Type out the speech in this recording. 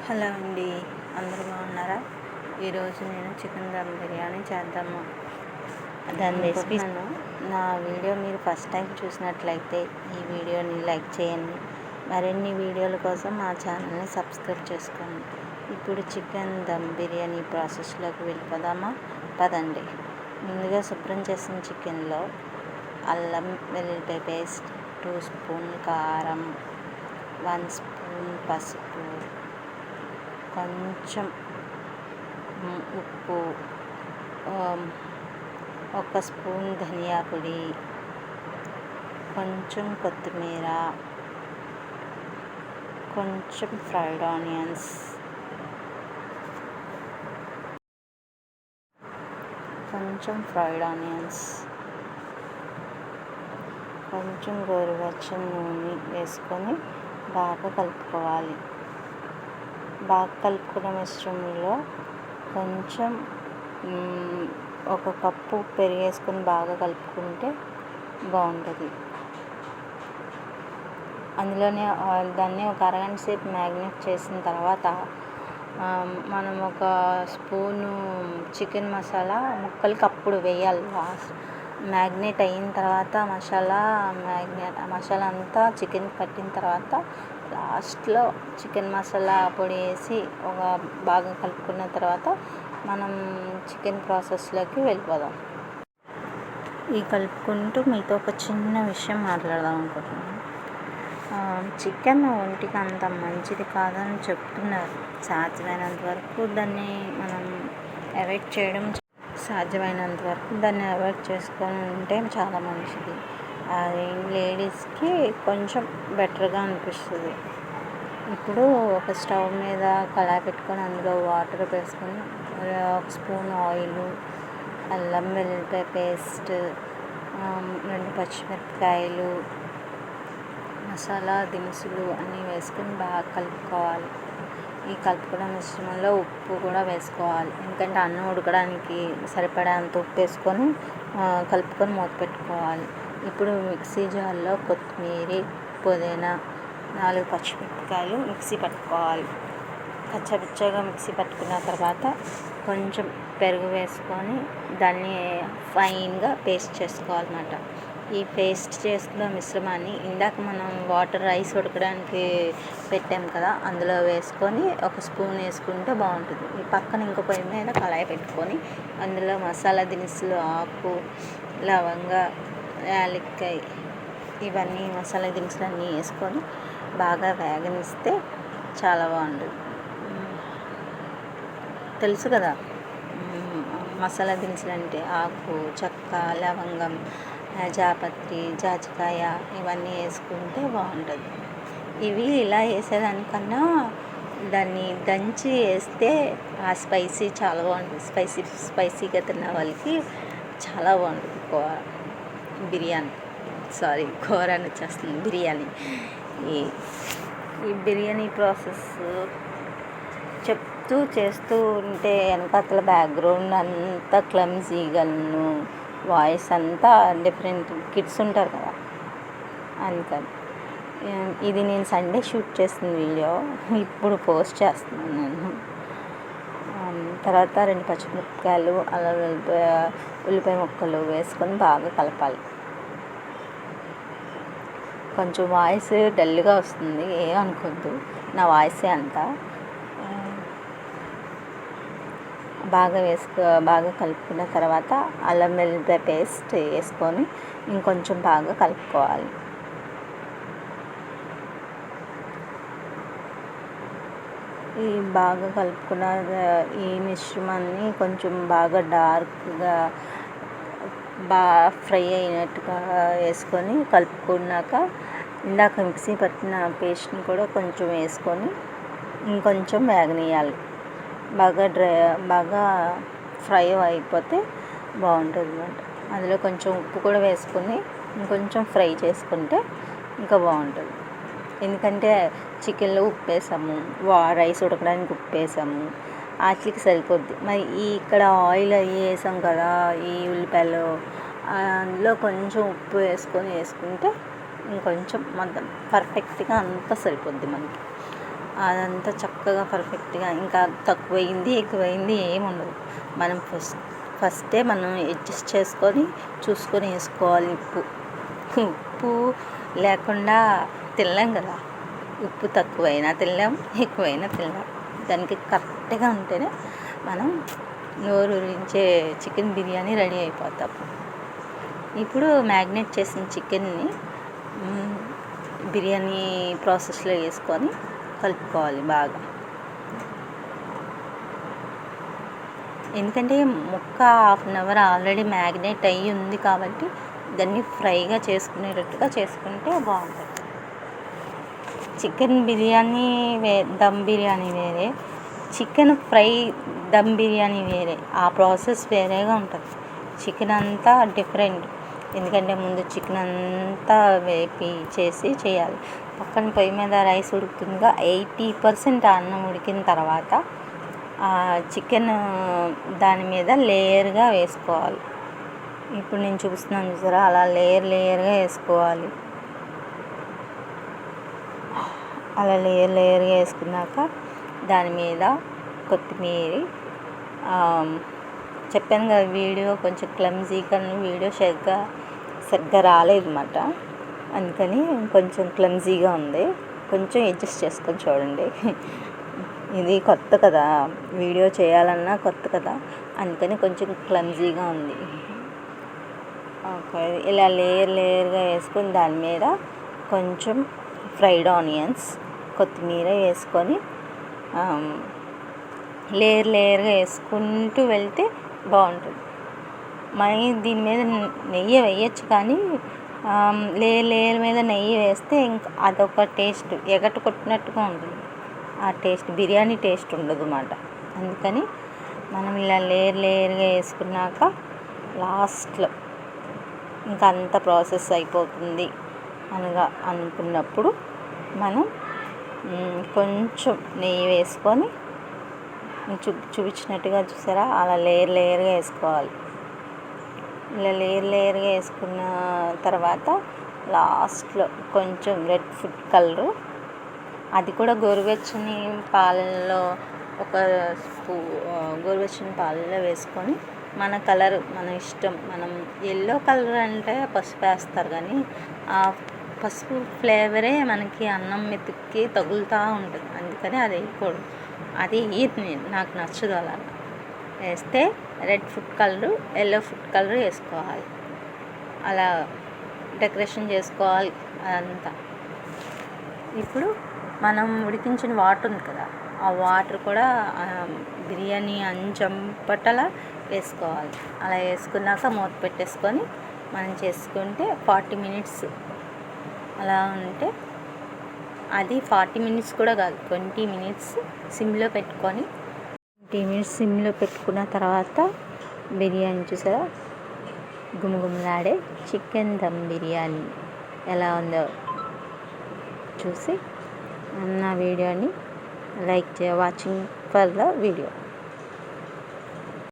Hello అండి, అందరూ బాగున్నారా? ఈరోజు నేను చికెన్ దమ్ బిర్యానీ చేద్దాము దాని రెసిపీను. నా వీడియో మీరు ఫస్ట్ టైం చూసినట్లయితే ఈ వీడియోని లైక్ చేయండి. మరిన్ని వీడియోల కోసం మా ఛానల్ని సబ్స్క్రైబ్ చేసుకోండి. ఇప్పుడు చికెన్ దమ్ బిర్యానీ ప్రాసెస్లోకి వెళ్ళిపోదామా? పదండి. ముందుగా శుభ్రం చేసిన చికెన్లో అల్లం వెల్లుల్లిపాయ పేస్ట్, 2 స్పూన్ కారం, 1 స్పూన్ పసుపు, కొంచెం ఉప్పు, 1 స్పూన్ ధనియా పొడి, కొంచెం కొత్తిమీర, కొంచెం ఫ్రైడ్ ఆనియన్స్, కొంచెం గోరువెచ్చని నూనె వేసుకొని బాగా కలుపుకోవాలి. బాగా కలుపుకున్న మిశ్రమంలో కొంచెం 1 కప్పు పెరుగు వేసుకొని బాగా కలుపుకుంటే బాగుంటుంది. అందులోనే దాన్ని ఒక అరగంట సేపు మ్యాగ్నేట్ చేసిన తర్వాత మనం 1 స్పూను చికెన్ మసాలా ముక్కలకి అప్పుడు వేయాలి. మ్యాగ్నేట్ అయిన తర్వాత మసాలా అంతా చికెన్ పట్టిన తర్వాత లాస్ట్లో చికెన్ మసాలా పొడి వేసి బాగా కలుపుకున్న తర్వాత మనం చికెన్ ప్రాసెస్లోకి వెళ్ళిపోదాం. కలుపుకుంటూ మీతో ఒక చిన్న విషయం మాట్లాడదాం అనుకుంటున్నాను. చికెన్ ఒంటికి అంత మంచిది కాదని చెప్తున్నారు. సాధ్యమైనంత వరకు దాన్ని మనం అవాయిడ్ చేయడం, చేసుకొని ఉంటే చాలా మంచిది. అది లేడీస్కి కొంచెం బెటర్గా అనిపిస్తుంది. ఇప్పుడు ఒక స్టవ్ మీద కళాయి పెట్టుకొని అందులో వాటర్ వేసుకొని 1 స్పూన్ ఆయిల్, అల్లం వెల్లుల్లిపాయ పేస్ట్, 2 పచ్చిమిరపకాయలు, మసాలా దినుసులు అన్నీ వేసుకొని బాగా కలుపుకోవాలి. ఈ కలుపుకున్న మిశ్రమంలో ఉప్పు కూడా వేసుకోవాలి. ఎందుకంటే అన్నం ఉడకడానికి సరిపడేంత ఉప్పు వేసుకొని కలుపుకొని మూత పెట్టుకోవాలి. ఇప్పుడు మిక్సీ జార్లో కొత్తిమీర, పుదీనా, 4 పచ్చిమిరపకాయలు మిక్సీ పట్టుకోవాలి. కచ్చాపిచ్చాగా మిక్సీ పట్టుకున్న తర్వాత కొంచెం పెరుగు వేసుకొని దాన్ని ఫైన్గా పేస్ట్ చేసుకోవాలన్నమాట. ఈ పేస్ట్ చేసుకున్న మిశ్రమాన్ని ఇందాక మనం రైస్ ఉడకడానికి పెట్టాం కదా, అందులో వేసుకొని 1 స్పూన్ వేసుకుంటే బాగుంటుంది. ఈ పక్కన ఇంకో పొయ్యి మీద కళాయి పెట్టుకొని అందులో మసాలా దినుసులు, ఆకు, లవంగ, యాలక్కాయ ఇవన్నీ మసాలా దినుసులు అన్నీ వేసుకొని బాగా వేగనిస్తే చాలా బాగుంటుంది. తెలుసు కదా మసాలా దినుసులు అంటే ఆకు, చెక్క, లవంగం, జాపత్రి, జాజికాయ ఇవన్నీ వేసుకుంటే బాగుంటుంది. ఇవి ఇలా వేసేదానికన్నా దాన్ని దంచి వేస్తే ఆ స్పైసీ చాలా బాగుంటుంది. స్పైసీగా తిన్న వాళ్ళకి చాలా బాగుంటుంది కూర అని వచ్చేస్తుంది బిర్యానీ. ఈ బిర్యానీ ప్రాసెస్ చేస్తూ ఉంటే వెనకాతల బ్యాక్గ్రౌండ్ అంతా క్లమ్జీగాను, వాయిస్ అంతా డిఫరెంట్. కిడ్స్ ఉంటారు కదా, అందుకని. ఇది నేను సండే షూట్ చేసిన వీడియో ఇప్పుడు పోస్ట్ చేస్తున్నాను నేను. తర్వాత 2 పచ్చిమిరపకాయలు, అల్లం ఉల్లిపాయ ముక్కలు వేసుకొని బాగా కలపాలి. కొంచెం వాయిస్ డల్గా వస్తుంది, ఏమనుకోద్దు, నా వాయిసే అంత. బాగా కలుపుకున్న తర్వాత అల్లం వెల్లుల్లిపాయ పేస్ట్ వేసుకొని ఇంకొంచెం బాగా కలుపుకోవాలి. ఈ బాగా కలుపుకున్న ఈ మిశ్రమాన్ని కొంచెం బాగా డార్క్గా ఫ్రై అయినట్టుగా వేసుకొని కలుపుకున్నాక ఇందాక మిక్సీ పట్టిన పేస్ట్ని కూడా కొంచెం వేసుకొని ఇంకొంచెం వేగనీయాలి. బాగా ఫ్రై అయిపోతే బాగుంటుంది అన్నమాట. అందులో కొంచెం ఉప్పు కూడా వేసుకొని ఇంకొంచెం ఫ్రై చేసుకుంటే ఇంకా బాగుంటుంది. ఎందుకంటే చికెన్లో ఉప్పు వేసాము, రైస్ ఉడకడానికి ఉప్పు వేసాము, వాటికి సరిపోద్ది. మరి ఇక్కడ ఆయిల్ అవి వేసాం కదా, ఈ ఉల్లిపాయలు, అందులో కొంచెం ఉప్పు వేసుకుంటే ఇంకొంచెం మొత్తం పర్ఫెక్ట్గా అంతా సరిపోద్ది మనకి. అదంతా చక్కగా పర్ఫెక్ట్గా, ఇంకా తక్కువైంది ఎక్కువైంది ఏమి ఉండదు. మనం ఫస్టే మనం అడ్జస్ట్ చేసుకొని చూసుకొని వేసుకోవాలి. ఉప్పు లేకుండా తినలేం కదా. ఉప్పు తక్కువైనా తినలేం, ఎక్కువైనా తినలేం. దానికి కరెక్ట్గా ఉంటేనే మనం నోరూరించే చికెన్ బిర్యానీ రెడీ అయిపోతాం. ఇప్పుడు మ్యాగ్నేట్ చేసిన చికెన్ని బిర్యానీ ప్రాసెస్లో వేసుకొని కలుపుకోవాలి బాగా. ఎందుకంటే ముక్క 1/2 అవర్ ఆల్రెడీ మ్యాగ్నేట్ అయ్యి ఉంది కాబట్టి దాన్ని ఫ్రైగా చేసుకునేటట్టుగా చేసుకుంటే బాగుంటుంది. చికెన్ బిర్యానీ దమ్ బిర్యానీ వేరే, చికెన్ ఫ్రై దమ్ బిర్యానీ వేరే. ఆ ప్రాసెస్ వేరేగా ఉంటుంది. చికెన్ అంతా డిఫరెంట్. ఎందుకంటే ముందు చికెన్ అంతా వేపి చేయాలి. పక్కన పొయ్యి మీద రైస్ ఉడుకుతుందిగా, 80% అన్నం ఉడికిన తర్వాత చికెన్ దాని మీద లేయర్గా వేసుకోవాలి. ఇప్పుడు నేను చూపిస్తున్నాను చూసారా, అలా లేయర్గా వేసుకోవాలి. అలా లేయర్గా వేసుకున్నాక దాని మీద కొత్తిమీర, చెప్పాను కదా వీడియో కొంచెం క్లమ్జీగా, వీడియో సరిగ్గా రాలేదన్నమాట. అందుకని కొంచెం క్లమ్జీగా ఉంది. కొంచెం అడ్జస్ట్ చేసుకొని చూడండి. ఇది కొత్త కదా, వీడియో చేయాలన్నా కొత్త కదా, అందుకని కొంచెం క్లమ్జీగా ఉంది. ఓకే, ఇలా లేయర్గా వేసుకొని దాని మీద కొంచెం ఫ్రైడ్ ఆనియన్స్, కొత్తిమీర వేసుకొని లేయర్గా వేసుకుంటూ వెళ్తే బాగుంటుంది. మరి దీని మీద నెయ్యి వేయచ్చు, కానీ లేయర్ మీద నెయ్యి వేస్తే ఇంకా అదొక టేస్ట్ ఎగట కొట్టినట్టుగా ఉంటుంది. ఆ టేస్ట్ బిర్యానీ టేస్ట్ ఉండదు అన్నమాట. అందుకని మనం ఇలా లేయర్గా వేసుకున్నాక లాస్ట్లో ఇంకా అంత ప్రాసెస్ అయిపోతుంది అనుకున్నప్పుడు మనం కొంచెం నెయ్యి వేసుకొని చూపించినట్టుగా చూసారా, అలా లేయర్గా వేసుకోవాలి. ఇలా లేయర్గా వేసుకున్న తర్వాత లాస్ట్లో కొంచెం రెడ్ ఫుడ్ కలరు, అది కూడా గోరువెచ్చని పాలల్లో గోరువెచ్చని పాలల్లో వేసుకొని మన కలర్ మన ఇష్టం. మనం ఎల్లో కలర్ అంటే పసుపు వేస్తారు, కానీ ఆ పసుపు ఫ్లేవరే మనకి అన్నం మెతుక్కి తగులుతూ ఉంటుంది. అందుకని అది వేయకూడదు. అది నాకు నచ్చదు. అలా వేస్తే red food colour, yellow food colour వేసుకోవాలి. అలా డెకరేషన్ చేసుకోవాలి అదంతా. ఇప్పుడు మనం ఉడికించిన వాటర్ ఉంది కదా, ఆ వాటర్ కూడా బిర్యానీ అంచంపట్టలా వేసుకోవాలి. అలా వేసుకున్నాక మూత పెట్టేసుకొని మనం చేసుకుంటే 40 minutes అలా ఉంటే, అది 40 minutes కూడా కాదు, 20 minutes సిమ్లో పెట్టుకొని 20 minutes సిమ్లో పెట్టుకున్న తర్వాత బిర్యానీ చూసారా, గుమగుమలాడే చికెన్ దమ్ బిర్యానీ ఎలా ఉందో చూసి నా వీడియోని like watching for the video.